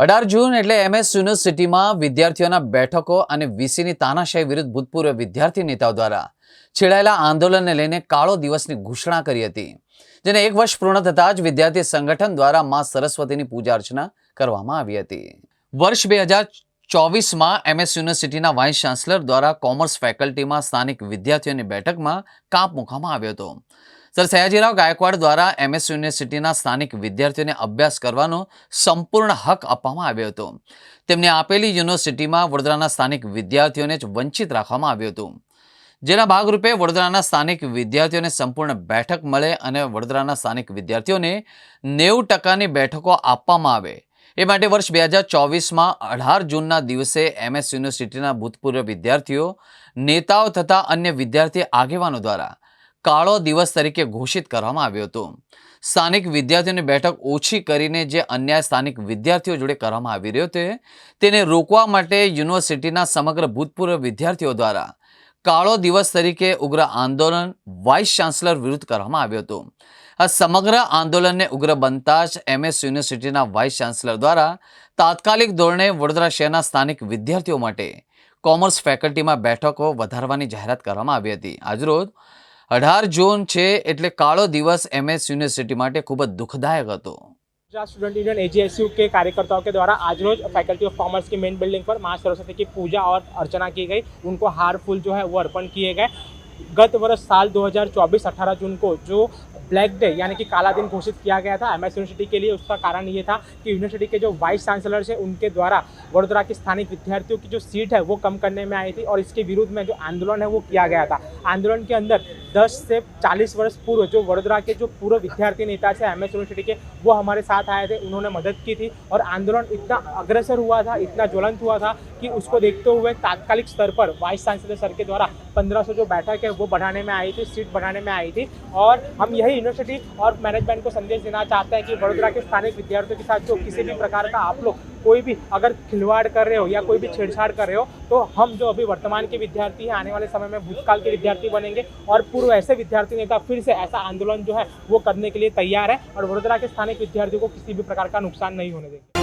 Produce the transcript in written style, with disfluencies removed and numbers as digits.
18 જૂન એટલે એમએસ યુનિવર્સિટીમાં વિદ્યાર્થીઓના બેઠકો અને વીસીની તાનાશાહી વિરુદ્ધ ભૂતપૂર્વ વિદ્યાર્થી નેતાઓ દ્વારા છેડાયેલા આંદોલનને લઈને કાળો દિવસની ઘોષણા કરી હતી, જેને 1 વર્ષ પૂર્ણ થતાં જ વિદ્યાર્થી સંગઠન દ્વારા માં સરસ્વતીની પૂજા અર્ચના કરવામાં આવી હતી। વર્ષ 2024માં એમએસ યુનિવર્સિટીના વાઇસ ચાન્સલર દ્વારા કોમર્સ ફેકલ્ટીમાં સ્થાનિક વિદ્યાર્થીઓની બેઠકમાં કાપ મૂકવામાં આવ્યો હતો। સર સયાજીરાવ ગાયકવાડ દ્વારા એમએસ યુનિવર્સિટીના સ્થાનિક વિદ્યાર્થીઓને અભ્યાસ કરવાનો સંપૂર્ણ હક આપવામાં આવ્યો હતો। તેમને આપેલી યુનિવર્સિટીમાં વડોદરાના સ્થાનિક વિદ્યાર્થીઓને જ વંચિત રાખવામાં આવ્યું હતું, જેના ભાગરૂપે વડોદરાના સ્થાનિક વિદ્યાર્થીઓને સંપૂર્ણ બેઠક મળે અને વડોદરાના સ્થાનિક વિદ્યાર્થીઓને 90% બેઠકો આપવામાં આવે એ માટે વર્ષ 2024માં 18 જૂનના દિવસે એમએસ યુનિવર્સિટીના ભૂતપૂર્વ વિદ્યાર્થીઓ, નેતાઓ તથા અન્ય વિદ્યાર્થી આગેવાનો દ્વારા કાળો દિવસ તરીકે ઘોષિત કરવામાં આવ્યો હતો। સ્થાનિક વિદ્યાર્થીઓની બેઠક ઓછી કરીને જે અન્યાય સ્થાનિક વિદ્યાર્થીઓ જોડે કરવામાં આવી રહ્યો છે તેને રોકવા માટે યુનિવર્સિટીના સમગ્ર ભૂતપૂર્વ વિદ્યાર્થીઓ દ્વારા કાળો દિવસ તરીકે ઉગ્ર આંદોલન વાઇસ ચાન્સલર વિરુદ્ધ કરવામાં આવ્યો હતો। આ સમગ્ર આંદોલનને ઉગ્ર બનતા જ એમએસ યુનિવર્સિટીના વાઇસ ચાન્સલર દ્વારા તાત્કાલિક ધોરણે વડોદરા શહેરના સ્થાનિક વિદ્યાર્થીઓ માટે કોમર્સ ફેકલ્ટીમાં બેઠકો વધારવાની જાહેરાત કરવામાં આવી હતી। આજરોજ 18 જૂન છે એટલે કાળો દિવસ एमएस यूनिवर्सिटी માટે ખૂબ જ દુઃખદાયક હતો। स्टूडेंट यूनियन एजीएसयू के कार्यकर्ताओं के द्वारा आज रोज फैकल्टी ऑफ कॉमर्स की मेन बिल्डिंग पर मां सरस्वती की पूजा और अर्चना की गई। उनको हार फूल जो है वो अर्पण किए गए। गत वर्ष साल 2024 18 जून को जो ब्लैक डे यानी कि काला दिन घोषित किया गया था एमएस यूनिवर्सिटी के लिए, उसका कारण ये था कि यूनिवर्सिटी के जो वाइस चांसलर है उनके द्वारा वडोदरा के स्थानिक विद्यार्थियों की जो सीट है वो कम करने में आई थी और इसके विरुद्ध में जो आंदोलन है वो किया गया था। आंदोलन के अंदर 10 से 40 वर्ष पूर्व जो वडोदरा के जो पूर्व विद्यार्थी नेता थे एमएस यूनिवर्सिटी के, वो हमारे साथ आए थे, उन्होंने मदद की थी और आंदोलन इतना अग्रसर हुआ था, इतना ज्वलंत हुआ था कि उसको देखते हुए तात्कालिक स्तर पर वाइस चांसलर सर के द्वारा 1500 जो बैठक है वो बढ़ाने में आई थी, सीट बढ़ाने में आई थी। और हम यही यूनिवर्सिटी और मैनेजमेंट को संदेश देना चाहते हैं कि वडोदरा के स्थानिक विद्यार्थियों के साथ जो किसी भी प्रकार का आप लोग कोई भी अगर खिलवाड़ कर रहे हो या कोई भी छेड़छाड़ कर रहे हो तो हम जो अभी वर्तमान के विद्यार्थी हैं आने वाले समय में भूतकाल के विद्यार्थी बनेंगे और पूर्व ऐसे विद्यार्थी नेता फिर से ऐसा आंदोलन जो है वो करने के लिए तैयार है और वडोदरा के स्थानिक विद्यार्थियों को किसी भी प्रकार का नुकसान नहीं होने देंगे।